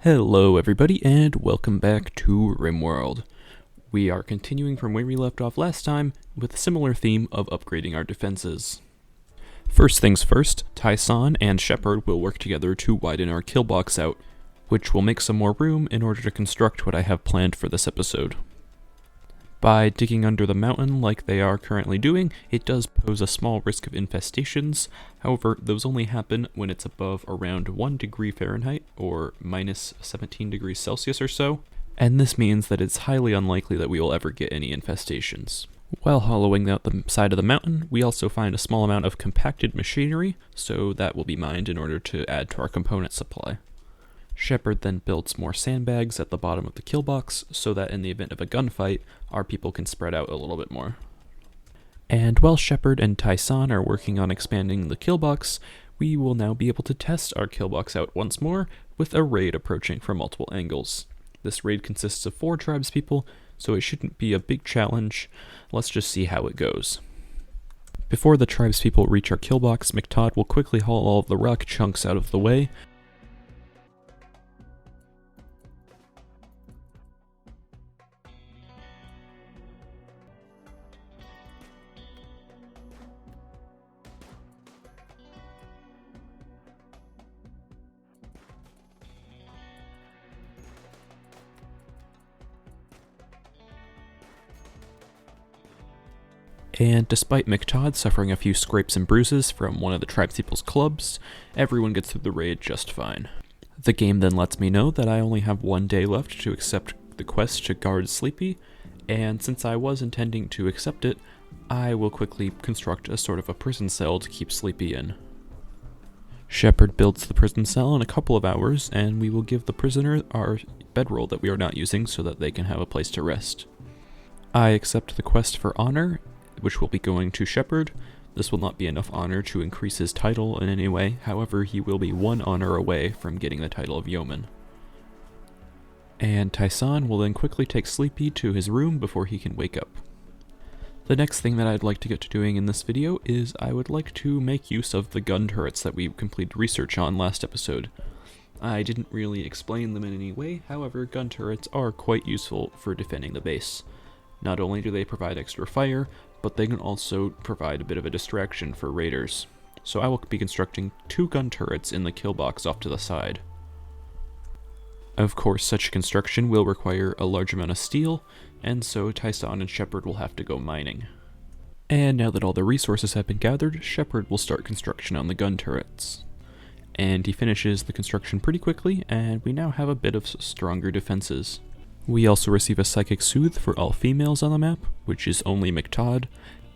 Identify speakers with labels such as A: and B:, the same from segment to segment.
A: Hello everybody and welcome back to Rimworld. We are continuing from where we left off last time with a similar theme of upgrading our defenses. First things first, Tyson and Shepard will work together to widen our killbox out, which will make some more room in order to construct what I have planned for this episode. By digging under the mountain like they are currently doing, it does pose a small risk of infestations. However, those only happen when it's above around 1 degree Fahrenheit, or minus 17 degrees Celsius or so, and this means that it's highly unlikely that we will ever get any infestations. While hollowing out the side of the mountain, we also find a small amount of compacted machinery, so that will be mined in order to add to our component supply. Shepard then builds more sandbags at the bottom of the killbox so that in the event of a gunfight, our people can spread out a little bit more. And while Shepard and Taesan are working on expanding the killbox, we will now be able to test our killbox out once more with a raid approaching from multiple angles. This raid consists of 4 tribespeople, so it shouldn't be a big challenge. Let's just see how it goes. Before the tribespeople reach our killbox, McTodd will quickly haul all of the rock chunks out of the way. And despite McTodd suffering a few scrapes and bruises from one of the tribespeople's clubs, everyone gets through the raid just fine. The game then lets me know that I only have 1 day left to accept the quest to guard Sleepy, and since I was intending to accept it, I will quickly construct a sort of a prison cell to keep Sleepy in. Shepard builds the prison cell in a couple of hours, and we will give the prisoner our bedroll that we are not using so that they can have a place to rest. I accept the quest for honor, which will be going to Shepard. This will not be enough honor to increase his title in any way, however he will be 1 honor away from getting the title of Yeoman. And Tyson will then quickly take Sleepy to his room before he can wake up. The next thing that I'd like to get to doing in this video is I would like to make use of the gun turrets that we completed research on last episode. I didn't really explain them in any way, however gun turrets are quite useful for defending the base. Not only do they provide extra fire, but they can also provide a bit of a distraction for raiders. So I will be constructing 2 gun turrets in the killbox off to the side. Of course, such construction will require a large amount of steel, and so Tyson and Shepard will have to go mining. And now that all the resources have been gathered, Shepard will start construction on the gun turrets. And he finishes the construction pretty quickly, and we now have a bit of stronger defenses. We also receive a PsychicSoothe for all females on the map, which is only McTodd.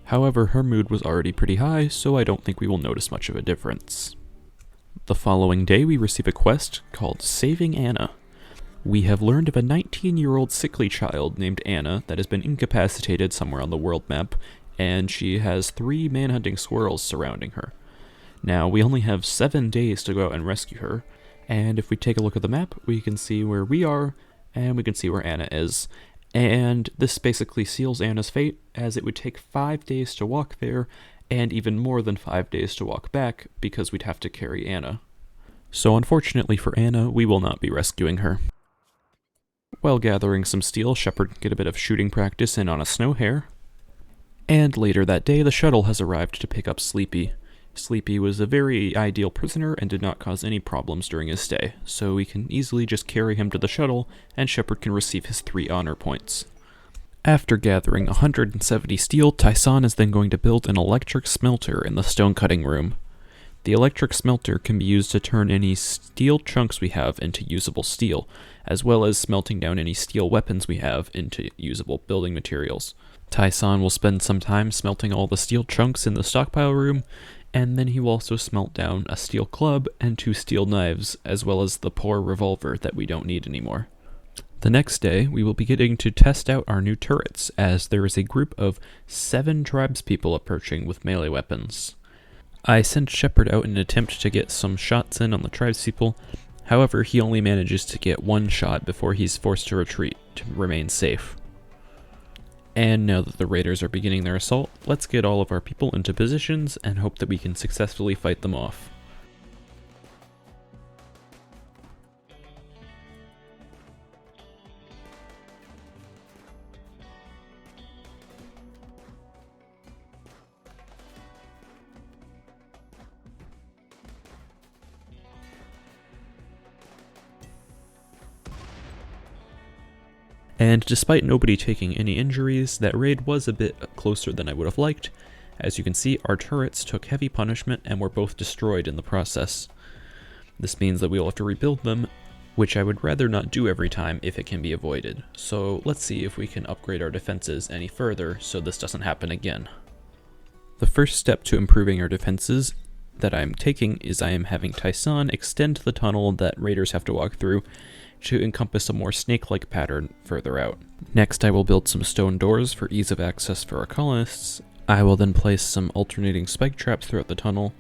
A: However, her mood was already pretty high, so I don't think we will notice much of a difference. The following day we receive a quest called Saving Anna. We have learned of a 19-year-old sickly child named Anna that has been incapacitated somewhere on the world map, and she has 3 manhunting squirrels surrounding her. Now, we only have 7 days to go out and rescue her, and if we take a look at the map, we can see where we are, and we can see where Anna is. And this basically seals Anna's fate, as it would take 5 days to walk there, and even more than 5 days to walk back, because we'd have to carry Anna. So unfortunately for Anna, we will not be rescuing her. While gathering some steel, Shepard can get a bit of shooting practice in on a snow hare. And later that day, the shuttle has arrived to pick up Sleepy. Sleepy was a very ideal prisoner and did not cause any problems during his stay, so we can easily just carry him to the shuttle, and Shepard can receive his 3 honor points. After gathering 170 steel, Tyson is then going to build an electric smelter in the stone cutting room. The electric smelter can be used to turn any steel chunks we have into usable steel, as well as smelting down any steel weapons we have into usable building materials. Tyson will spend some time smelting all the steel chunks in the stockpile room, and then he will also smelt down a steel club and 2 steel knives, as well as the poor revolver that we don't need anymore. The next day, we will be getting to test out our new turrets, as there is a group of 7 tribespeople approaching with melee weapons. I sent Shepard out in an attempt to get some shots in on the tribespeople, however he only manages to get 1 shot before he's forced to retreat to remain safe. And now that the raiders are beginning their assault, let's get all of our people into positions and hope that we can successfully fight them off. And despite nobody taking any injuries, that raid was a bit closer than I would have liked. As you can see, our turrets took heavy punishment and were both destroyed in the process. This means that we will have to rebuild them, which I would rather not do every time if it can be avoided. So let's see if we can upgrade our defenses any further so this doesn't happen again. The first step to improving our defenses that I'm taking is I am having Taesan extend the tunnel that raiders have to walk through to encompass a more snake-like pattern further out. Next, I will build some stone doors for ease of access for our colonists. I will then place some alternating spike traps throughout the tunnel,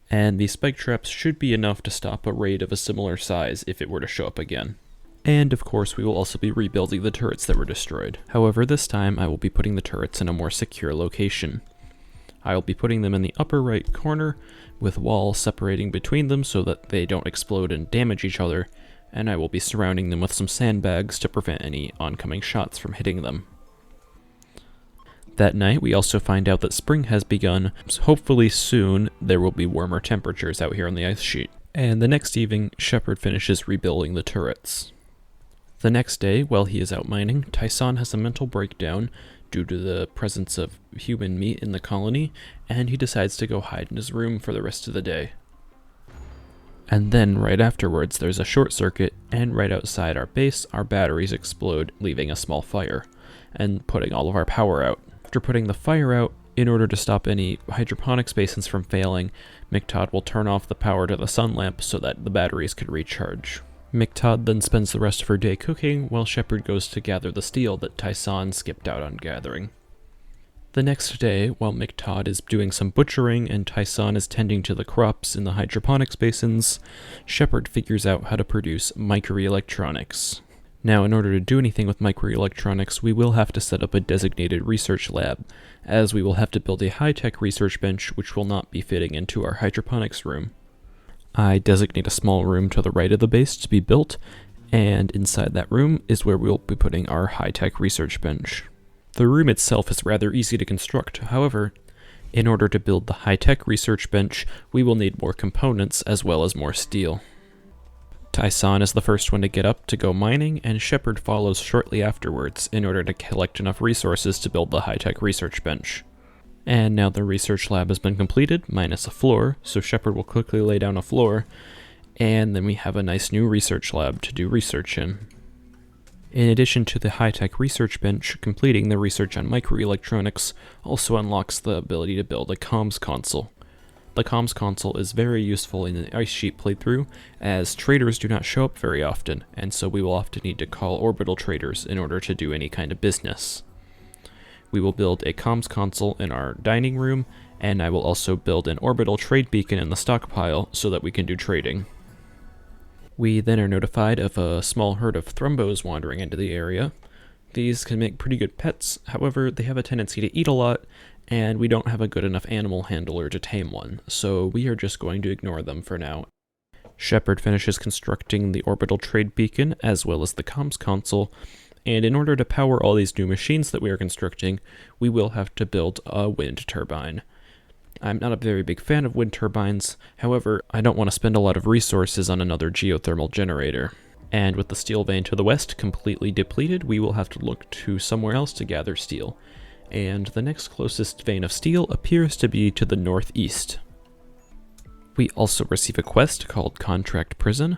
A: and these spike traps should be enough to stop a raid of a similar size if it were to show up again. And of course, we will also be rebuilding the turrets that were destroyed. However, this time I will be putting the turrets in a more secure location. I will be putting them in the upper right corner, with walls separating between them so that they don't explode and damage each other, and I will be surrounding them with some sandbags to prevent any oncoming shots from hitting them. That night, we also find out that spring has begun, so hopefully soon there will be warmer temperatures out here on the ice sheet. And the next evening, Shepard finishes rebuilding the turrets. The next day, while he is out mining, Tyson has a mental breakdown due to the presence of human meat in the colony, and he decides to go hide in his room for the rest of the day. And then, right afterwards, there's a short circuit, and right outside our base, our batteries explode, leaving a small fire, and putting all of our power out. After putting the fire out, in order to stop any hydroponics basins from failing, McTodd will turn off the power to the sun lamp so that the batteries could recharge. McTodd then spends the rest of her day cooking, while Shepard goes to gather the steel that Tyson skipped out on gathering. The next day, while McTodd is doing some butchering and Tyson is tending to the crops in the hydroponics basins, Shepard figures out how to produce microelectronics. Now, in order to do anything with microelectronics, we will have to set up a designated research lab, as we will have to build a high-tech research bench which will not be fitting into our hydroponics room. I designate a small room to the right of the base to be built, and inside that room is where we'll be putting our high-tech research bench. The room itself is rather easy to construct, however, in order to build the high-tech research bench, we will need more components as well as more steel. Tyson is the first one to get up to go mining, and Shepard follows shortly afterwards in order to collect enough resources to build the high-tech research bench. And now the research lab has been completed, minus a floor, so Shepard will quickly lay down a floor, and then we have a nice new research lab to do research in. In addition to the high-tech research bench, completing the research on microelectronics also unlocks the ability to build a comms console. The comms console is very useful in the Ice Sheet playthrough, as traders do not show up very often, and so we will often need to call orbital traders in order to do any kind of business. We will build a comms console in our dining room, and I will also build an orbital trade beacon in the stockpile so that we can do trading. We then are notified of a small herd of thrumbos wandering into the area. These can make pretty good pets, however, they have a tendency to eat a lot, and we don't have a good enough animal handler to tame one, so we are just going to ignore them for now. Shepard finishes constructing the orbital trade beacon as well as the comms console, and in order to power all these new machines that we are constructing, we will have to build a wind turbine. I'm not a very big fan of wind turbines, however, I don't want to spend a lot of resources on another geothermal generator. And with the steel vein to the west completely depleted, we will have to look to somewhere else to gather steel. And the next closest vein of steel appears to be to the northeast. We also receive a quest called Contract Prison.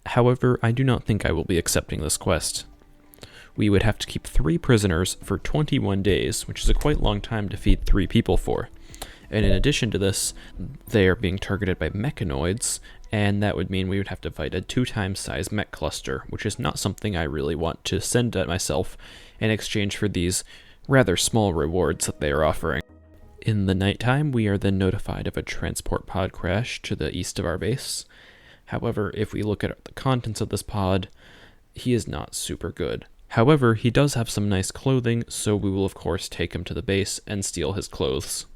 A: However, I do not think I will be accepting this quest. We would have to keep 3 prisoners for 21 days, which is a quite long time to feed 3 people for. And in addition to this, they are being targeted by mechanoids, and that would mean we would have to fight a 2x size mech cluster, which is not something I really want to send at myself in exchange for these rather small rewards that they are offering. In the nighttime, we are then notified of a transport pod crash to the east of our base. However, if we look at the contents of this pod, he is not super good. However, he does have some nice clothing, so we will of course take him to the base and steal his clothes.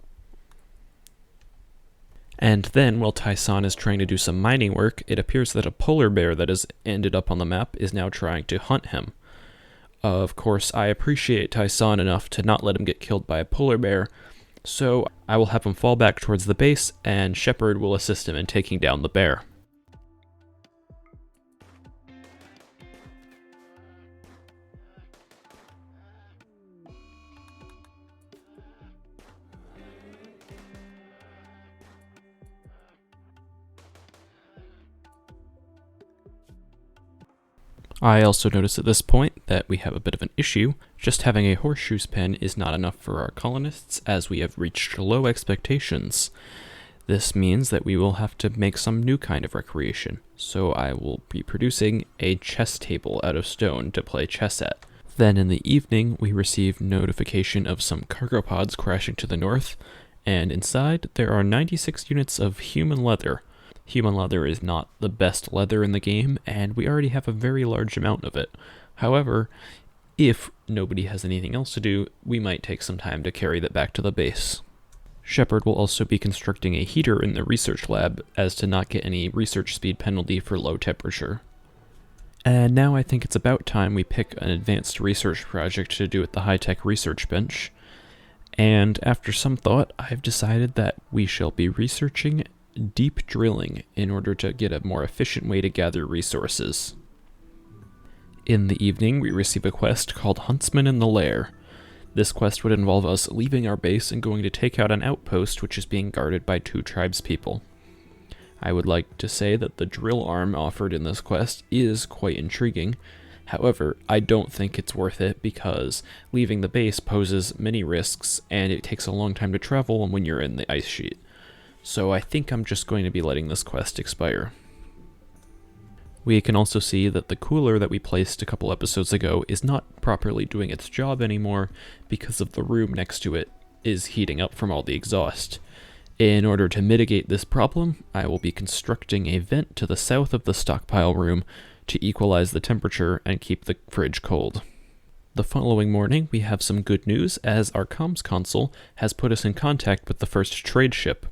A: And then, while Taesan is trying to do some mining work, it appears that a polar bear that has ended up on the map is now trying to hunt him. Of course, I appreciate Taesan enough to not let him get killed by a polar bear, so I will have him fall back towards the base, and Shepard will assist him in taking down the bear. I also notice at this point that we have a bit of an issue. Just having a horseshoes pen is not enough for our colonists, as we have reached low expectations. This means that we will have to make some new kind of recreation, so I will be producing a chess table out of stone to play chess at. Then in the evening, we receive notification of some cargo pods crashing to the north, and inside there are 96 units of human leather. Human leather is not the best leather in the game, and we already have a very large amount of it. However, if nobody has anything else to do, we might take some time to carry that back to the base. Shepard will also be constructing a heater in the research lab as to not get any research speed penalty for low temperature. And now I think it's about time we pick an advanced research project to do at the high-tech research bench. And after some thought, I've decided that we shall be researching deep drilling in order to get a more efficient way to gather resources. In the evening, we receive a quest called Huntsman in the Lair. This quest would involve us leaving our base and going to take out an outpost which is being guarded by 2 tribespeople. I would like to say that the drill arm offered in this quest is quite intriguing. However, I don't think it's worth it because leaving the base poses many risks and it takes a long time to travel when you're in the ice sheet. So I think I'm just going to be letting this quest expire. We can also see that the cooler that we placed a couple episodes ago is not properly doing its job anymore because of the room next to it is heating up from all the exhaust. In order to mitigate this problem, I will be constructing a vent to the south of the stockpile room to equalize the temperature and keep the fridge cold. The following morning, we have some good news as our comms console has put us in contact with the first trade ship.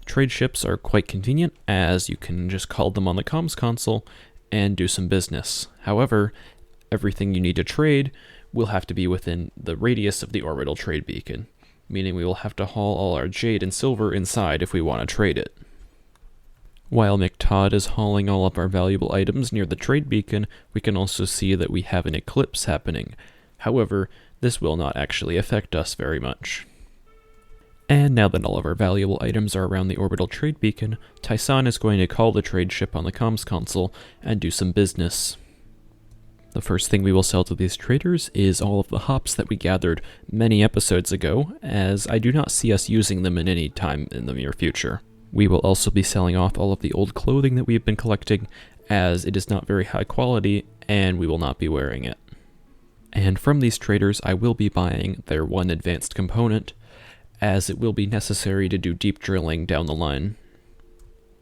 A: Trade ships are quite convenient as you can just call them on the comms console and do some business. However, everything you need to trade will have to be within the radius of the orbital trade beacon, meaning we will have to haul all our jade and silver inside if we want to trade it. While McTodd is hauling all of our valuable items near the trade beacon, we can also see that we have an eclipse happening. However, this will not actually affect us very much. And now that all of our valuable items are around the orbital trade beacon, Tyson is going to call the trade ship on the comms console and do some business. The first thing we will sell to these traders is all of the hops that we gathered many episodes ago, as I do not see us using them in any time in the near future. We will also be selling off all of the old clothing that we've been collecting, as it is not very high quality and we will not be wearing it. And from these traders I will be buying their one advanced component, as it will be necessary to do deep drilling down the line.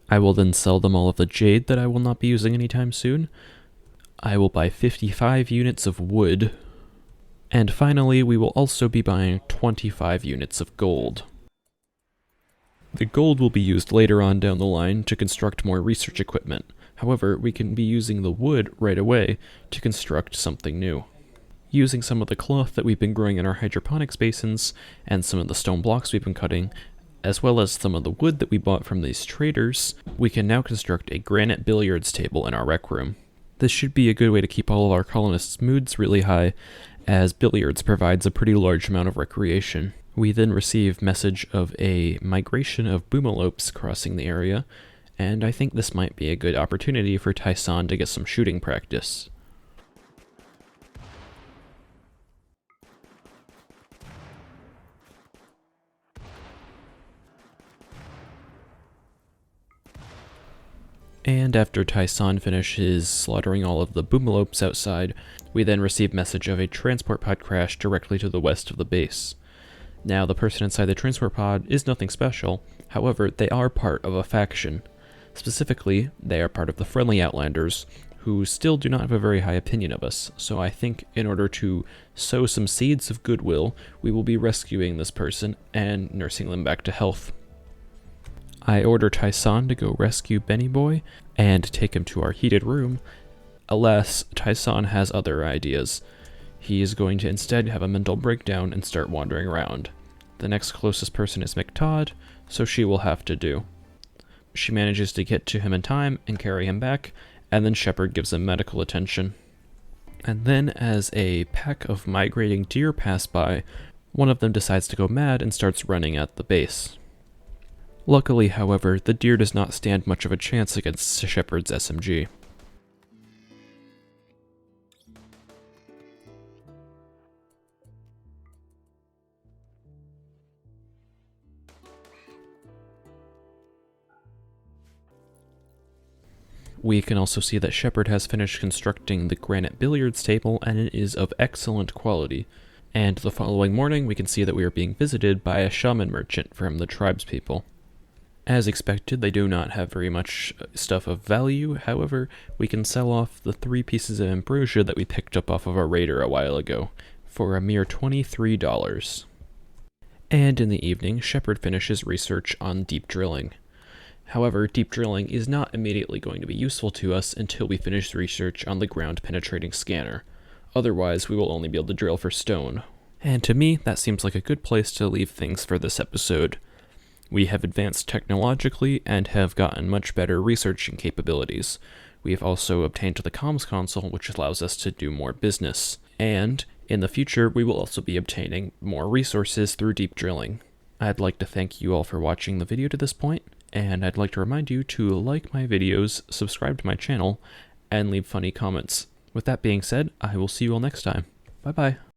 A: I will then sell them all of the jade that I will not be using anytime soon. I will buy 55 units of wood. And finally, we will also be buying 25 units of gold. The gold will be used later on down the line to construct more research equipment. However, we can be using the wood right away to construct something new. Using some of the cloth that we've been growing in our hydroponics basins, and some of the stone blocks we've been cutting, as well as some of the wood that we bought from these traders, we can now construct a granite billiards table in our rec room. This should be a good way to keep all of our colonists' moods really high, as billiards provides a pretty large amount of recreation. We then receive message of a migration of boomalopes crossing the area, and I think this might be a good opportunity for Taesan to get some shooting practice. And after Tyson finishes slaughtering all of the boomalopes outside, we then receive message of a transport pod crash directly to the west of the base. Now, the person inside the transport pod is nothing special, however, they are part of a faction. Specifically, they are part of the Friendly Outlanders, who still do not have a very high opinion of us, so I think in order to sow some seeds of goodwill, we will be rescuing this person and nursing them back to health. I order Tyson to go rescue Benny Boy and take him to our heated room. Alas, Tyson has other ideas. He is going to instead have a mental breakdown and start wandering around. The next closest person is McTodd, so she will have to do. She manages to get to him in time and carry him back, and then Shepard gives him medical attention. And then, as a pack of migrating deer pass by, one of them decides to go mad and starts running at the base. Luckily, however, the deer does not stand much of a chance against Shepard's SMG. We can also see that Shepard has finished constructing the granite billiards table, and it is of excellent quality. And the following morning, we can see that we are being visited by a shaman merchant from the tribespeople. As expected, they do not have very much stuff of value. However, we can sell off the 3 pieces of ambrosia that we picked up off of our raider a while ago for a mere $23. And in the evening, Shepard finishes research on deep drilling. However, deep drilling is not immediately going to be useful to us until we finish research on the ground-penetrating scanner. Otherwise, we will only be able to drill for stone. And to me, that seems like a good place to leave things for this episode. We have advanced technologically and have gotten much better researching capabilities. We have also obtained the comms console, which allows us to do more business. And in the future, we will also be obtaining more resources through deep drilling. I'd like to thank you all for watching the video to this point, and I'd like to remind you to like my videos, subscribe to my channel, and leave funny comments. With that being said, I will see you all next time. Bye bye.